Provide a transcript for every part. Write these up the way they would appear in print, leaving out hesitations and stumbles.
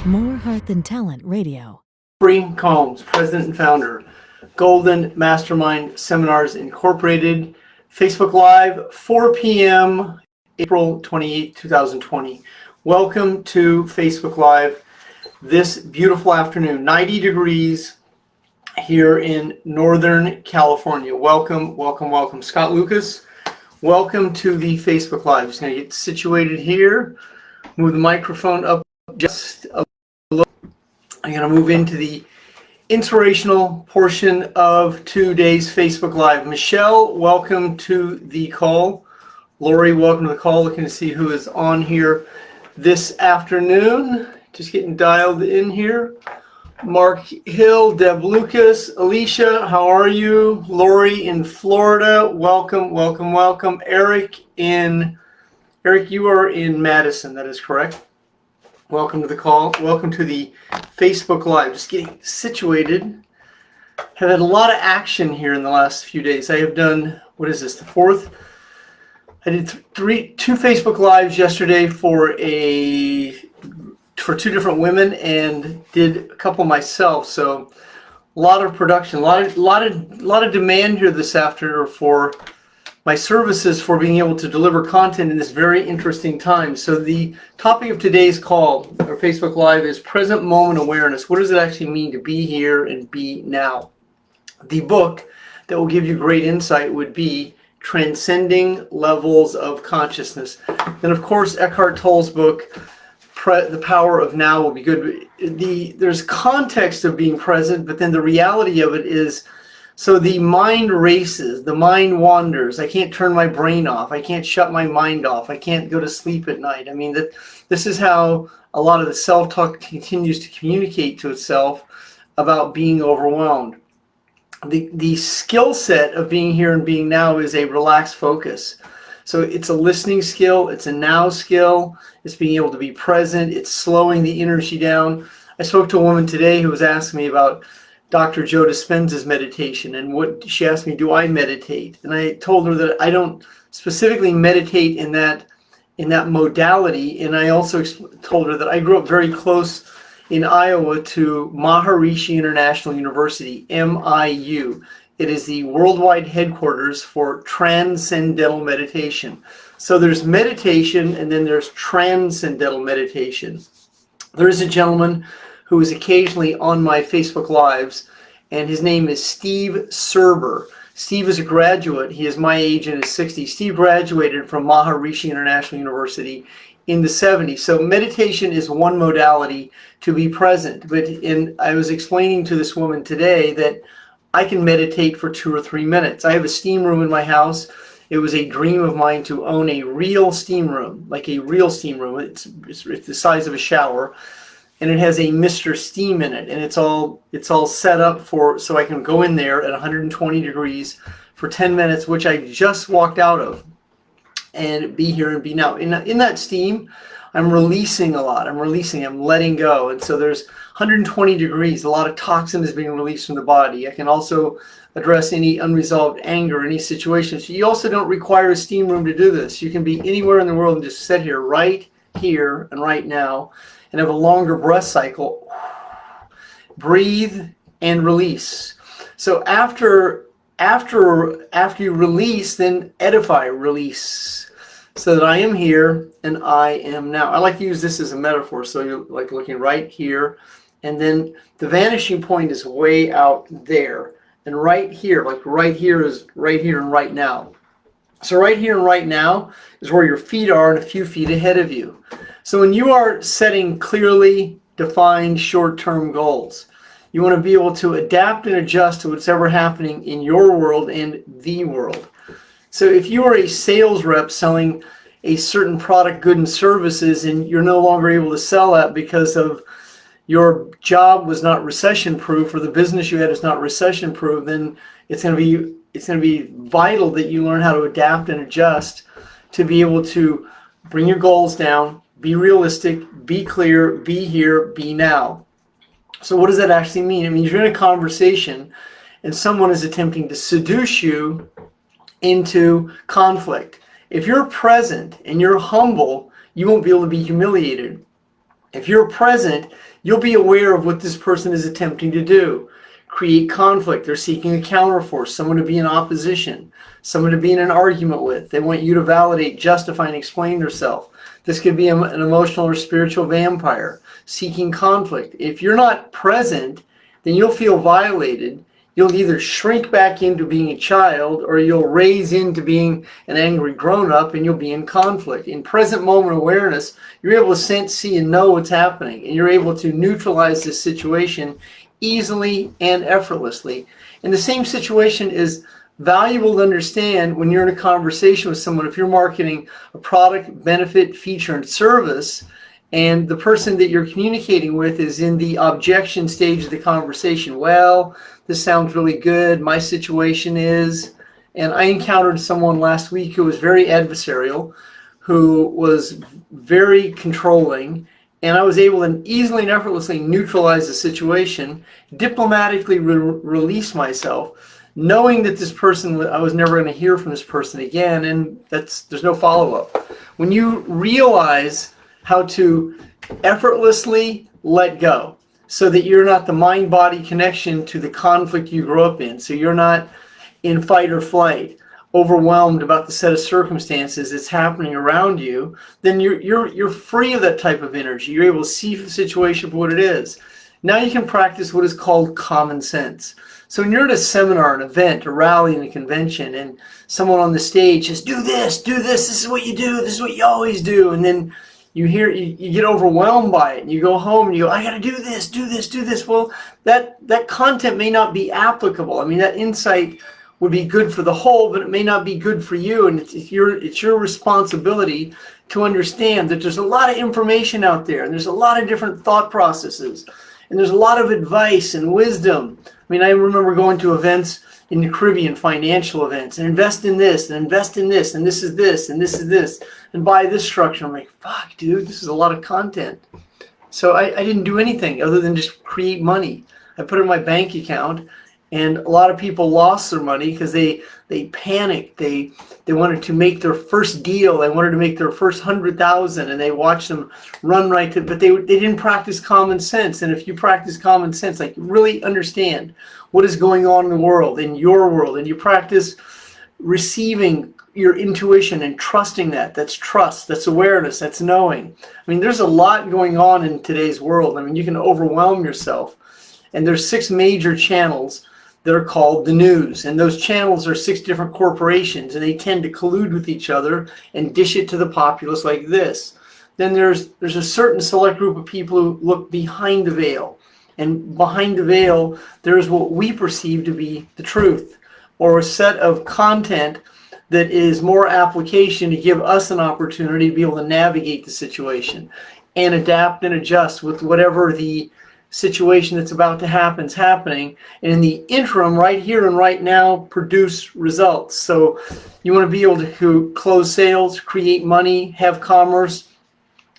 More Heart Than Talent Radio. Jeffery Combs, President and Founder, Golden Mastermind Seminars Incorporated, Facebook Live, 4 p.m., April 28, 2020. Welcome to Facebook Live this beautiful afternoon, 90 degrees here in Northern California. Welcome, welcome, welcome. Scott Lucas, welcome to the Facebook Live. Just going to get situated here, move the microphone up just a little. I'm going to move into the inspirational portion of today's Facebook Live. Michelle, welcome to the call. Lori, welcome to the call. Looking to see who is on here this afternoon. Just getting dialed in here. Mark Hill, Deb Lucas, Alicia, how are you? Lori in Florida, welcome, welcome, welcome. Eric, you are in Madison, that is correct. Welcome to the call. Welcome to the Facebook Live. Just getting situated. Have had a lot of action here in the last few days. I have done, what is this, the fourth? I did two Facebook Lives yesterday for two different women and did a couple myself. So a lot of production, a lot of demand here this afternoon for my services for being able to deliver content in this very interesting time. So the topic of today's call or Facebook Live is present moment awareness. What does it actually mean to be here and be now? The book that will give you great insight would be Transcending Levels of Consciousness. And of course, Eckhart Tolle's book, The Power of Now, will be good. There's context of being present, but then the reality of it is, so the mind races, the mind wanders. I can't turn my brain off. I can't shut my mind off. I can't go to sleep at night. I mean, this is how a lot of the self-talk continues to communicate to itself about being overwhelmed. The skill set of being here and being now is a relaxed focus. So it's a listening skill. It's a now skill. It's being able to be present. It's slowing the energy down. I spoke to a woman today who was asking me about Dr. Joe Dispenza's meditation, and what she asked me, do I meditate? And I told her that I don't specifically meditate in that modality. And I also told her that I grew up very close in Iowa to Maharishi International University, MIU. It is the worldwide headquarters for Transcendental Meditation. So there's meditation, and then there's Transcendental Meditation. There is a gentleman who is occasionally on my Facebook Lives, and his name is Steve Serber. Steve is a graduate. He is my age in his 60s. Steve graduated from Maharishi International University in the 70s. So meditation is one modality to be present. But I was explaining to this woman today that I can meditate for 2 or 3 minutes. I have a steam room in my house. It was a dream of mine to own a real steam room, like a real steam room. It's the size of a shower. And it has a Mr. Steam in it, and it's all set up so I can go in there at 120 degrees for 10 minutes, which I just walked out of, and be here and be now. In that steam, I'm releasing a lot. I'm letting go. And so there's 120 degrees. A lot of toxin is being released from the body. I can also address any unresolved anger, any situation. So you also don't require a steam room to do this. You can be anywhere in the world and just sit here right now, and have a longer breath cycle. Breathe and release. So after you release, then edify, release. So that I am here and I am now. I like to use this as a metaphor. So you're like looking right here, and then the vanishing point is way out there. And right here, like right here is right here and right now. So right here and right now is where your feet are and a few feet ahead of you. So when you are setting clearly defined short-term goals, you want to be able to adapt and adjust to what's ever happening in your world and the world. So if you are a sales rep selling a certain product, good, and services, and you're no longer able to sell that because of your job was not recession-proof, or the business you had is not recession-proof, then it's going to be vital that you learn how to adapt and adjust to be able to bring your goals down, be realistic, be clear, be here, be now. So what does that actually mean? It means you're in a conversation and someone is attempting to seduce you into conflict. If you're present and you're humble, you won't be able to be humiliated. If you're present, you'll be aware of what this person is attempting to do. Create conflict. They're seeking a counterforce, someone to be in opposition, someone to be in an argument with. They want you to validate, justify, and explain yourself. This could be an emotional or spiritual vampire seeking conflict. If you're not present, then you'll feel violated. You'll either shrink back into being a child, or you'll raise into being an angry grown-up, and you'll be in conflict. In present moment awareness, you're able to sense, see, and know what's happening, and you're able to neutralize this situation easily and effortlessly. And the same situation is valuable to understand when you're in a conversation with someone. If you're marketing a product, benefit, feature, and service, and the person that you're communicating with is in the objection stage of the conversation. Well, this sounds really good. My situation is, and I encountered someone last week who was very adversarial, who was very controlling, and I was able to easily and effortlessly neutralize the situation, diplomatically release myself, knowing that this person, I was never going to hear from this person again, and there's no follow-up. When you realize how to effortlessly let go, so that you're not the mind-body connection to the conflict you grew up in, so you're not in fight or flight, overwhelmed about the set of circumstances that's happening around you, then you're free of that type of energy. You're able to see the situation for what it is. Now you can practice what is called common sense. So when you're at a seminar, an event, a rally, in a convention, and someone on the stage says, do this, this is what you do, this is what you always do, and then you get overwhelmed by it, and you go home and you go, I got to do this, do this, do this. Well, that content may not be applicable. I mean, that insight would be good for the whole, but it may not be good for you. And it's your responsibility to understand that there's a lot of information out there, and there's a lot of different thought processes, and there's a lot of advice and wisdom. I mean, I remember going to events in the Caribbean, financial events, and invest in this, and invest in this, and this is this, and this is this, and buy this structure. I'm like, fuck, dude, this is a lot of content. So I didn't do anything other than just create money. I put it in my bank account, and a lot of people lost their money because they panicked. They wanted to make their first deal. They wanted to make their first 100,000, and they watched them run right to, but they didn't practice common sense. And if you practice common sense, like really understand what is going on in the world, in your world, and you practice receiving your intuition and trusting that's trust, that's awareness, that's knowing. I mean, there's a lot going on in today's world. I mean, you can overwhelm yourself. And there's 6 major channels that are called the news. And those channels are 6 different corporations, and they tend to collude with each other and dish it to the populace like this. Then there's a certain select group of people who look behind the veil. And behind the veil, there's what we perceive to be the truth, or a set of content that is more application to give us an opportunity to be able to navigate the situation and adapt and adjust with whatever the situation that's about to happen is happening. And in the interim, right here and right now, produce results. So you want to be able to close sales, create money, have commerce,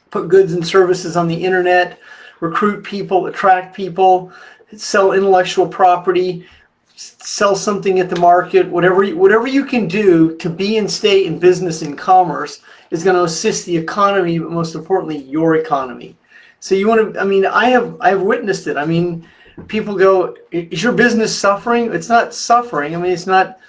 put goods and services on the internet, recruit people, attract people, sell intellectual property, sell something at the market. Whatever you can do to be and stay in business and commerce is going to assist the economy, but most importantly, your economy. So you want to, I mean, I have witnessed it. I mean, people go, is your business suffering? It's not suffering. I mean, it's not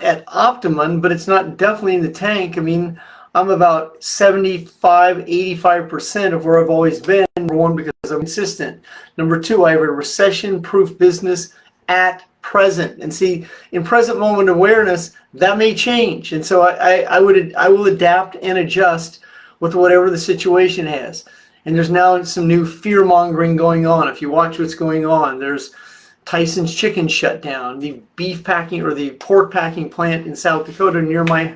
at optimum, but it's not definitely in the tank. I mean, I'm about 75-85% of where I've always been. Number one, because I'm consistent. Number two, I have a recession-proof business at present. And see, in present moment awareness, that may change. And so I will adapt and adjust with whatever the situation has. And there's now some new fear-mongering going on. If you watch what's going on, there's Tyson's Chicken shut down, the beef packing or the pork packing plant in South Dakota near my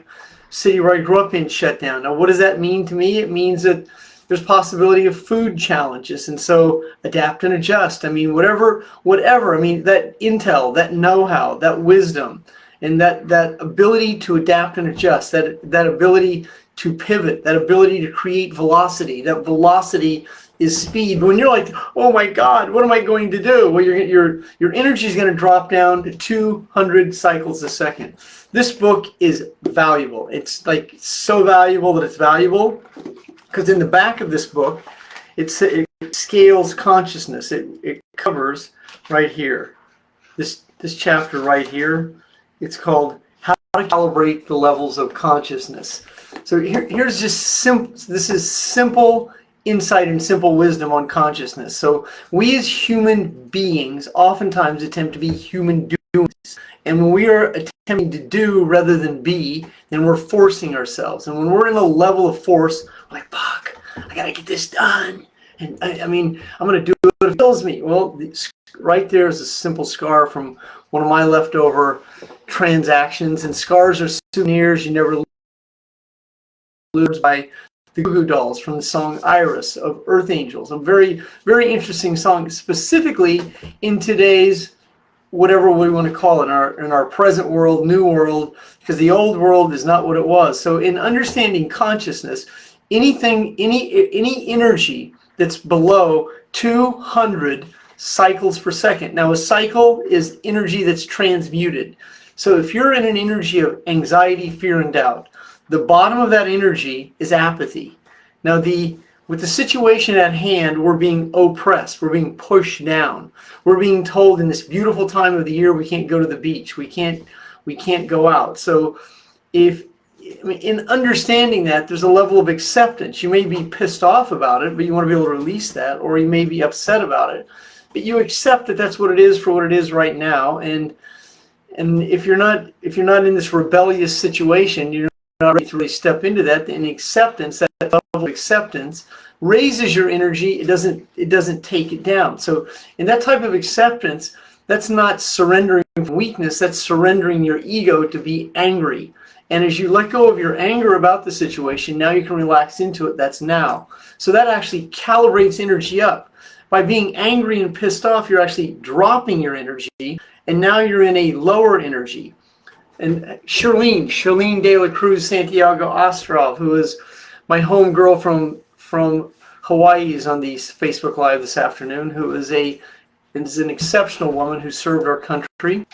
city where I grew up in shut down. Now, what does that mean to me? It means that there's possibility of food challenges. And so adapt and adjust. I mean, whatever, I mean, that intel, that know-how, that wisdom, and that ability to adapt and adjust, that ability to pivot, that ability to create velocity. That velocity is speed. But when you're like, oh my God, what am I going to do? Well, your energy is going to drop down to 200 cycles a second. This book is valuable. It's like so valuable that it's valuable because in the back of this book it scales consciousness. It covers right here. This chapter right here, it's called How to Calibrate the Levels of Consciousness. So here's just this is simple insight and simple wisdom on consciousness. So we as human beings oftentimes attempt to be human doings. And when we are attempting to do rather than be, then we're forcing ourselves. And when we're in a level of force, we're like, fuck, I gotta get this done. And I mean, I'm gonna do what it kills me. Well, right there is a simple scar from one of my leftover transactions. And scars are souvenirs you never lose. By the Goo Goo Dolls from the song Iris of Earth Angels. A very, very interesting song, specifically in today's, whatever we want to call it, in our present world, new world, because the old world is not what it was. So in understanding consciousness, any energy that's below 200 cycles per second. Now a cycle is energy that's transmuted. So if you're in an energy of anxiety, fear, and doubt, the bottom of that energy is apathy. Now with the situation at hand, we're being oppressed. We're being pushed down. We're being told in this beautiful time of the year we can't go to the beach. We can't go out. So in understanding that, there's a level of acceptance. You may be pissed off about it, but you want to be able to release that, or you may be upset about it. But you accept that that's what it is for what it is right now. And if you're not in this rebellious situation, you're not ready to really step into that. And acceptance, that level of acceptance, raises your energy. It doesn't take it down. So in that type of acceptance, that's not surrendering from weakness. That's surrendering your ego to be angry. And as you let go of your anger about the situation, now you can relax into it. That's now. So that actually calibrates energy up. By being angry and pissed off, you're actually dropping your energy, and now you're in a lower energy. And Charlene de la Cruz Santiago Ostrov, who is my home girl from Hawaii, is on the Facebook Live this afternoon, who is an exceptional woman who served our country.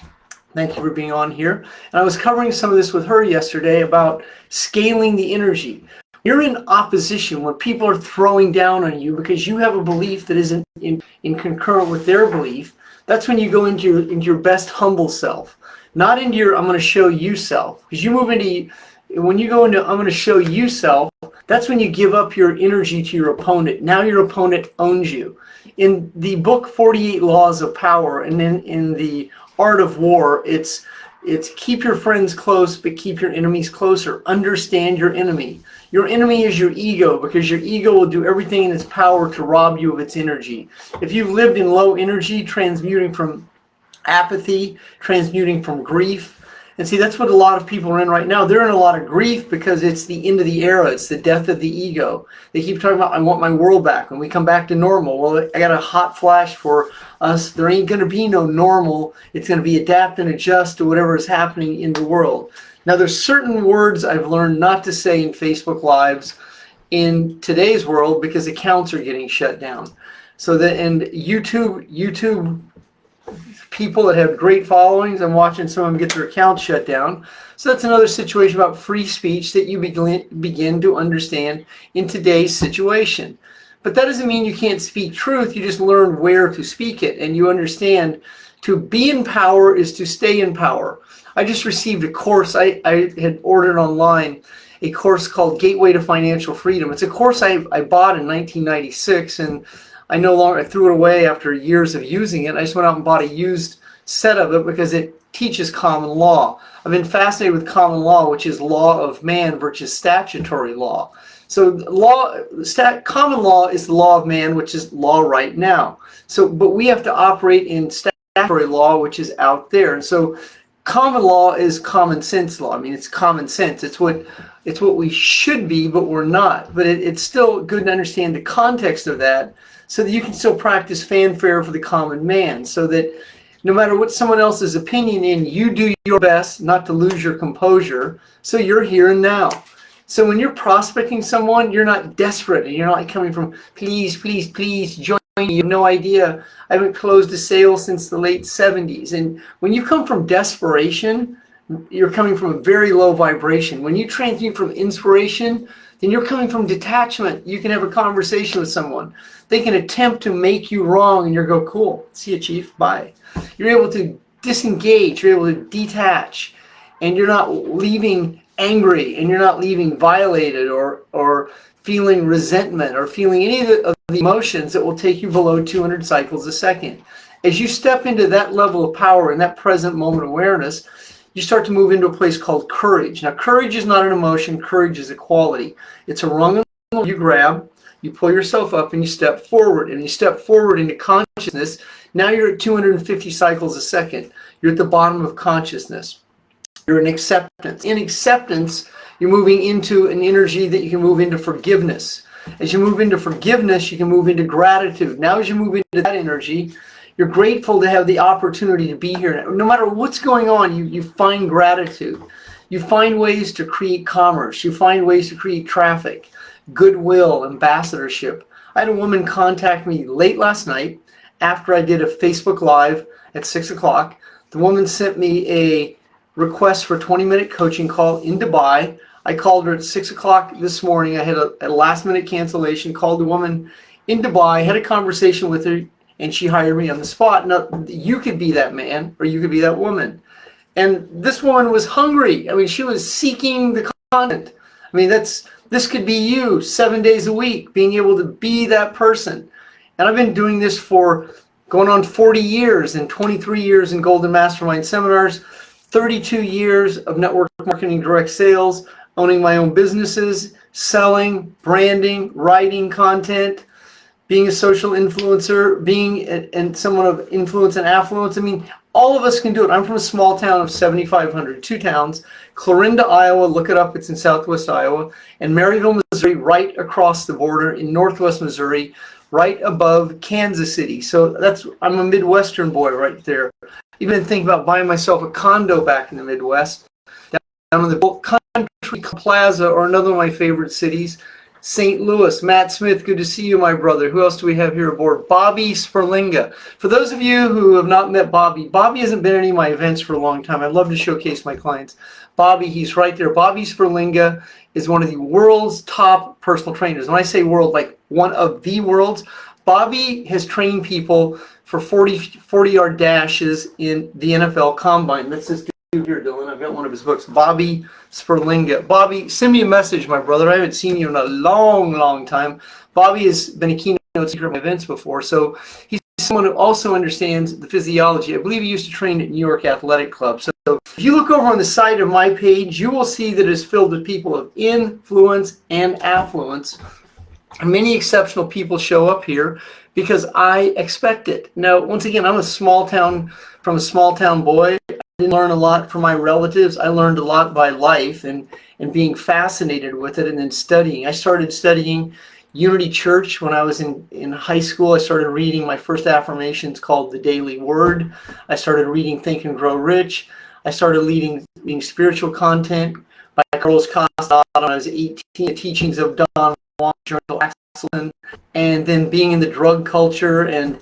Thank you for being on here. And I was covering some of this with her yesterday about scaling the energy. You're in opposition when people are throwing down on you because you have a belief that isn't in concurrent with their belief. That's when you go into your best humble self, not into your I'm going to show you self. Because when you go into I'm going to show you self, that's when you give up your energy to your opponent. Now your opponent owns you. In the book 48 Laws of Power, and then in the Art of War, it's keep your friends close, but keep your enemies closer. Understand your enemy. Your enemy is your ego, because your ego will do everything in its power to rob you of its energy. If you've lived in low energy, transmuting from apathy, transmuting from grief, and see, that's what a lot of people are in right now. They're in a lot of grief because it's the end of the era. It's the death of the ego. They keep talking about, I want my world back. When we come back to normal, well, I got a hot flash for us. There ain't going to be no normal. It's going to be adapt and adjust to whatever is happening in the world. Now, there's certain words I've learned not to say in Facebook Lives in today's world because accounts are getting shut down. So and YouTube people that have great followings, I'm watching some of them get their accounts shut down. So that's another situation about free speech that you begin to understand in today's situation. But that doesn't mean you can't speak truth. You just learn where to speak it, and you understand to be in power is to stay in power. I just received a course. I had ordered online a course called Gateway to Financial Freedom. It's a course I bought in 1996, and I threw it away after years of using it. I just went out and bought a used set of it because it teaches common law. I've been fascinated with common law, which is law of man versus statutory law. So common law is the law of man, which is law right now. So, but we have to operate in statutory law, which is out there. And so common law is common sense law. I mean, it's common sense. It's what we should be, but we're not. But it's still good to understand the context of that, so that you can still practice fanfare for the common man, so that no matter what someone else's opinion in, you do your best not to lose your composure, so you're here and now. So when you're prospecting someone, you're not desperate, and you're not coming from, please, please, please join me. You have no idea. I haven't closed a sale since the late 70s. And when you come from desperation, you're coming from a very low vibration. When you transmute from inspiration, then you're coming from detachment. You can have a conversation with someone. They can attempt to make you wrong, and you go, cool, see you, chief, bye. You're able to disengage, you're able to detach, and you're not leaving angry, and you're not leaving violated or feeling resentment or feeling any of the emotions that will take you below 200 cycles a second. As you step into that level of power and that present moment awareness, you start to move into a place called courage. Now, courage is not an emotion. Courage is a quality. It's a rung you grab, you pull yourself up, and you step forward. And you step forward into consciousness. Now you're at 250 cycles a second. You're at the bottom of consciousness. You're in acceptance. In acceptance, you're moving into an energy that you can move into forgiveness. As you move into forgiveness, you can move into gratitude. Now, as you move into that energy, you're grateful to have the opportunity to be here. No matter what's going on, you find gratitude. You find ways to create commerce. You find ways to create traffic, goodwill, ambassadorship. I had a woman contact me late last night after I did a Facebook Live at 6 o'clock. The woman sent me a request for a 20-minute coaching call in Dubai. I called her at 6 o'clock this morning. I had a last-minute cancellation, called the woman in Dubai, had a conversation with her, and she hired me on the spot. Now, you could be that man, or you could be that woman. And this woman was hungry. I mean, she was seeking the content. I mean, this could be you 7 days a week, being able to be that person. And I've been doing this for going on 40 years and 23 years in Golden Mastermind seminars, 32 years of network marketing, direct sales, owning my own businesses, selling, branding, writing content, being a social influencer, being and someone of influence and affluence. I mean, all of us can do it. I'm from a small town of 7,500, two towns, Clarinda, Iowa, look it up, it's in southwest Iowa, and Maryville, Missouri, right across the border in northwest Missouri, right above Kansas City. So I'm a Midwestern boy right there. Even think about buying myself a condo back in the Midwest, down in the Country Plaza, or another of my favorite cities, St. Louis. Matt Smith, good to see you, my brother. Who else do we have here aboard? Bobby Sperlinga. For those of you who have not met Bobby hasn't been at any of my events for a long time. I'd love to showcase my clients. Bobby, he's right there. Bobby Sperlinga is one of the world's top personal trainers. When I say world, like one of the world's, Bobby has trained people for 40-yard dashes in the NFL Combine. That's this dude here, Dylan. I've got one of his books, Bobby Sperlinga. Bobby, send me a message, my brother. I haven't seen you in a long, long time. Bobby has been a keynote speaker at my events before, so he's someone who also understands the physiology. I believe he used to train at New York Athletic Club. So if you look over on the side of my page, you will see that it's filled with people of influence and affluence. Many exceptional people show up here because I expect it. Now, once again, I'm from a small town boy. I didn't learn a lot from my relatives. I learned a lot by life and being fascinated with it and then studying. I started studying Unity Church when I was in high school. I started reading my first affirmations called The Daily Word. I started reading Think and Grow Rich. I started reading spiritual content by Carlos Costa when I was 18, The Teachings of Don Juan, Journal Excellence, and then being in the drug culture and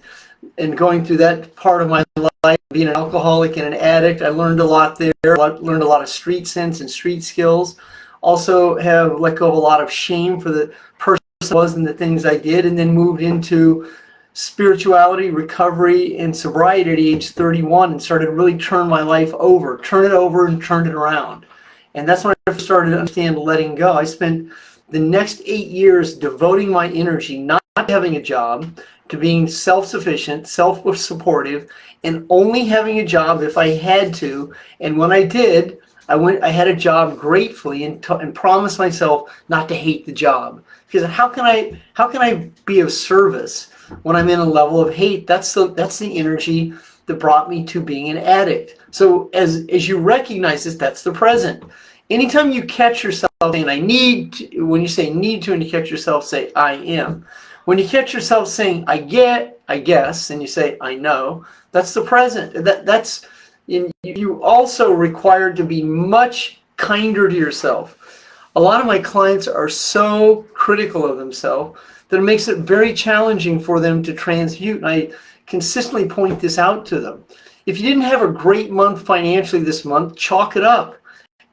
going through that part of my life, being an alcoholic and an addict. I learned a lot there. Learned a lot of street sense and street skills. Also have let go of a lot of shame for the person I was and the things I did, and then moved into spirituality, recovery, and sobriety at age 31 and started to really turn my life over, turn it over and turn it around. And that's when I started to understand letting go. I spent the next 8 years devoting my energy, not having a job, to being self-sufficient, self-supportive, and only having a job if I had to. And when I did, I had a job gratefully and promised myself not to hate the job. Because how can I be of service when I'm in a level of hate? That's the energy that brought me to being an addict. So as you recognize this, that's the present. Anytime you catch yourself saying I need to, when you say need to and you catch yourself say I am. When you catch yourself saying I get, I guess, and you say I know, that's the present. That's you also required to be much kinder to yourself. A lot of my clients are so critical of themselves that it makes it very challenging for them to transmute. And I consistently point this out to them. If you didn't have a great month financially this month, chalk it up.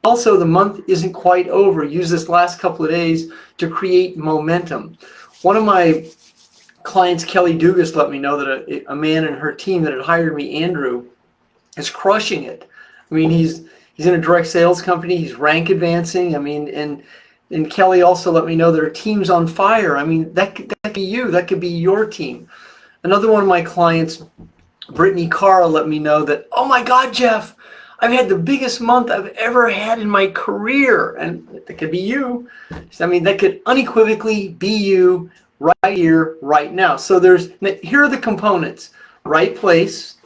Also, the month isn't quite over. Use this last couple of days to create momentum. One of my clients, Kelly Dugas, let me know that a man in her team that had hired me, Andrew, is crushing it. I mean, he's in a direct sales company. He's rank advancing. I mean, and Kelly also let me know that her team's on fire. I mean, that could be you. That could be your team. Another one of my clients, Brittany Carr, let me know that, oh my God, Jeff, I've had the biggest month I've ever had in my career. And that could be you. I mean, that could unequivocally be you right here, right now. So here are the components: right place,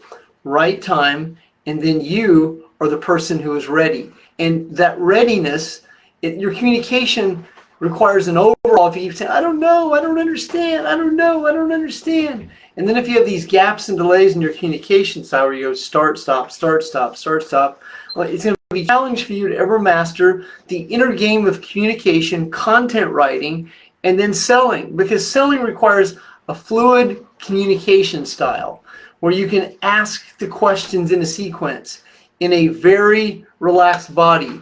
right time, and then you are the person who is ready. And that readiness, your communication requires an overall. If you keep saying, I don't know, I don't understand, I don't know, I don't understand. And then if you have these gaps and delays in your communication style where you go start, stop, start, stop, start, stop, well, it's going to be a challenge for you to ever master the inner game of communication, content writing, and then selling. Because selling requires a fluid communication style where you can ask the questions in a sequence in a very relaxed body.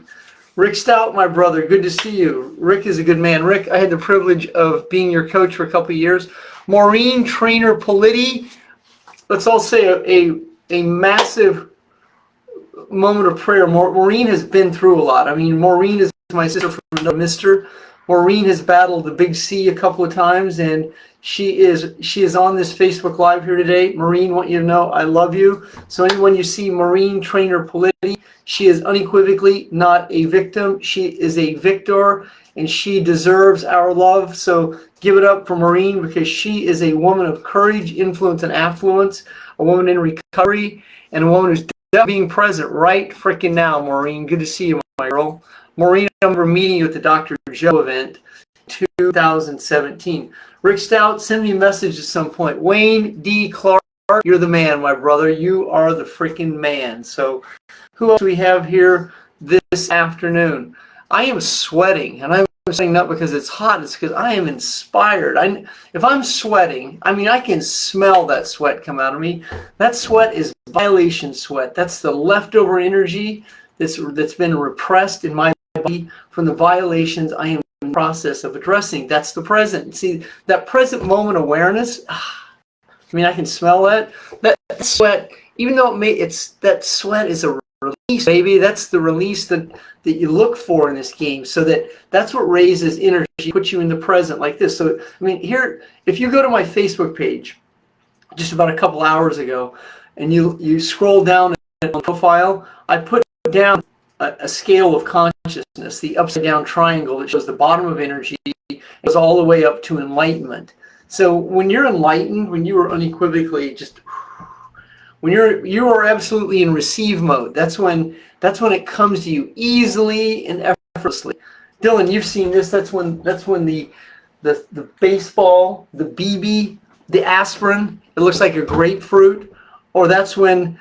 Rick Stout, my brother, good to see you. Rick is a good man. Rick, I had the privilege of being your coach for a couple of years. Maureen Trainer Politi, let's all say a massive moment of prayer. Maureen has been through a lot. I mean, Maureen is my sister from another mister. Maureen has battled the big C a couple of times, and she is on this Facebook Live here today. Maureen, want you to know I love you. So anyone you see Maureen Trainer Politi, she is unequivocally not a victim. She is a victor, and she deserves our love. So give it up for Maureen, because she is a woman of courage, influence, and affluence, a woman in recovery, and a woman who's being present right freaking now. Maureen, good to see you, my girl. Maureen, I remember meeting you at the Dr. Joe event 2017. Rick Stout, send me a message at some point. Wayne D. Clark, you're the man, my brother. You are the freaking man. So who else do we have here this afternoon? I am sweating, and I'm sweating not because it's hot. It's because I am inspired. If I'm sweating, I mean, I can smell that sweat come out of me. That sweat is violation sweat. That's the leftover energy that's been repressed in my body from the violations I am in the process of addressing. That's the present. See, that present moment awareness, I mean, I can smell that. That sweat, even though that sweat is a release, baby. That's the release that you look for in this game. So that's what raises energy, puts you in the present like this. So, I mean, here, if you go to my Facebook page just about a couple hours ago, and you scroll down on the profile, I put down a scale of consciousness, the upside down triangle that shows the bottom of energy, goes all the way up to enlightenment. So when you're enlightened, when you are unequivocally when you are absolutely in receive mode, that's when it comes to you easily and effortlessly. Dylan, you've seen this. That's when the baseball, the BB, the aspirin, it looks like a grapefruit, or that's when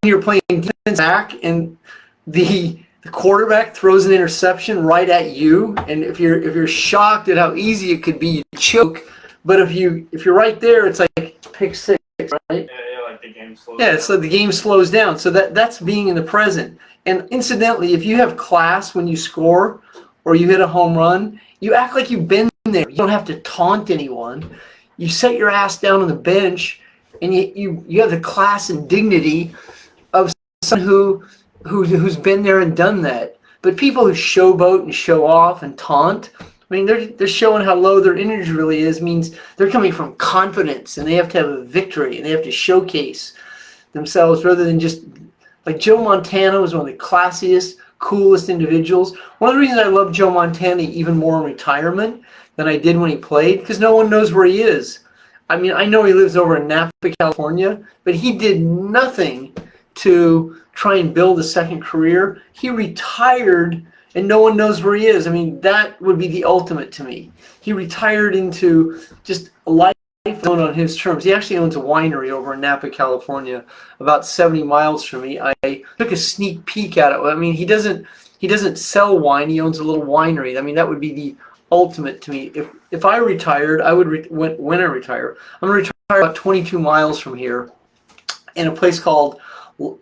you're playing defense back and the quarterback throws an interception right at you, and if you're shocked at how easy it could be, you choke. But if you're right there, it's like pick six, right? Yeah, like the game slows down. down. It's like the game slows down. So that's being in the present. And incidentally, if you have class when you score or you hit a home run, you act like you've been there. You don't have to taunt anyone. You set your ass down on the bench, and you have the class and dignity of someone who's been there and done that. But people who showboat and show off and taunt, I mean, they're showing how low their energy really is. Means they're coming from confidence, and they have to have a victory, and they have to showcase themselves rather than just like Joe Montana was one of the classiest, coolest individuals. One of the reasons I love Joe Montana even more in retirement than I did when he played, because no one knows where he is. I mean, I know he lives over in Napa, California, but he did nothing to try and build a second career. He retired and no one knows where he is. I mean, that would be the ultimate to me. He retired into just a life on his terms. He actually owns a winery over in Napa, California, about 70 miles from me. I took a sneak peek at it. I mean, he doesn't sell wine. He owns a little winery. I mean, that would be the ultimate to me. If I retired, I would when I retire, I'm going to retire about 22 miles from here. in a place called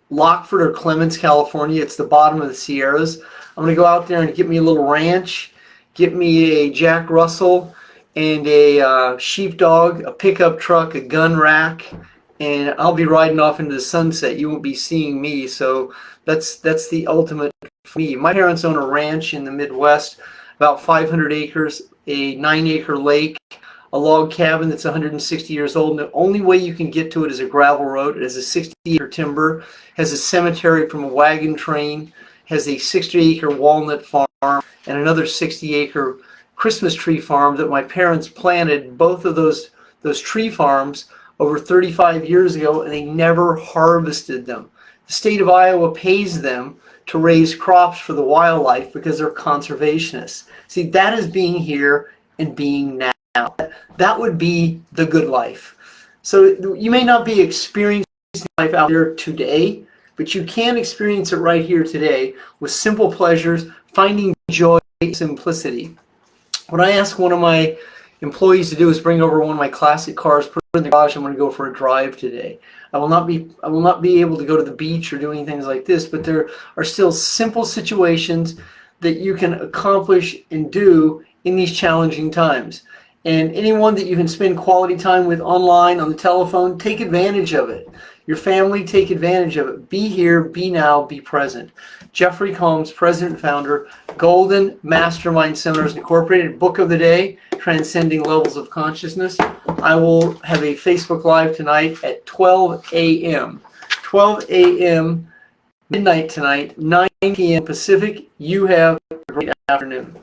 Lockford or Clements, California. It's the bottom of the Sierras. I'm going to go out there and get me a little ranch, get me a Jack Russell and a sheepdog, a pickup truck, a gun rack, and I'll be riding off into the sunset. You won't be seeing me, so that's the ultimate for me. My parents own a ranch in the Midwest, about 500 acres, a 9-acre lake, a log cabin that's 160 years old, and the only way you can get to it is a gravel road. It has a 60-acre timber, has a cemetery from a wagon train, has a 60-acre walnut farm, and another 60-acre Christmas tree farm that my parents planted, both of those tree farms, over 35 years ago, and they never harvested them. The state of Iowa pays them to raise crops for the wildlife because they're conservationists. See, that is being here and being now. That would be the good life. So you may not be experiencing life out there today, but you can experience it right here today with simple pleasures, finding joy in simplicity. What I ask one of my employees to do is bring over one of my classic cars, put it in the garage. I'm going to go for a drive today. I will not be able to go to the beach or do any things like this, but there are still simple situations that you can accomplish and do in these challenging times. And anyone that you can spend quality time with online, on the telephone, take advantage of it. Your family, take advantage of it. Be here, be now, be present. Jeffery Combs, President and Founder, Golden Mastermind Seminars Incorporated, Book of the Day, Transcending Levels of Consciousness. I will have a Facebook Live tonight at 12 a.m. 12 a.m. midnight tonight, 9 p.m. Pacific. You have a great afternoon.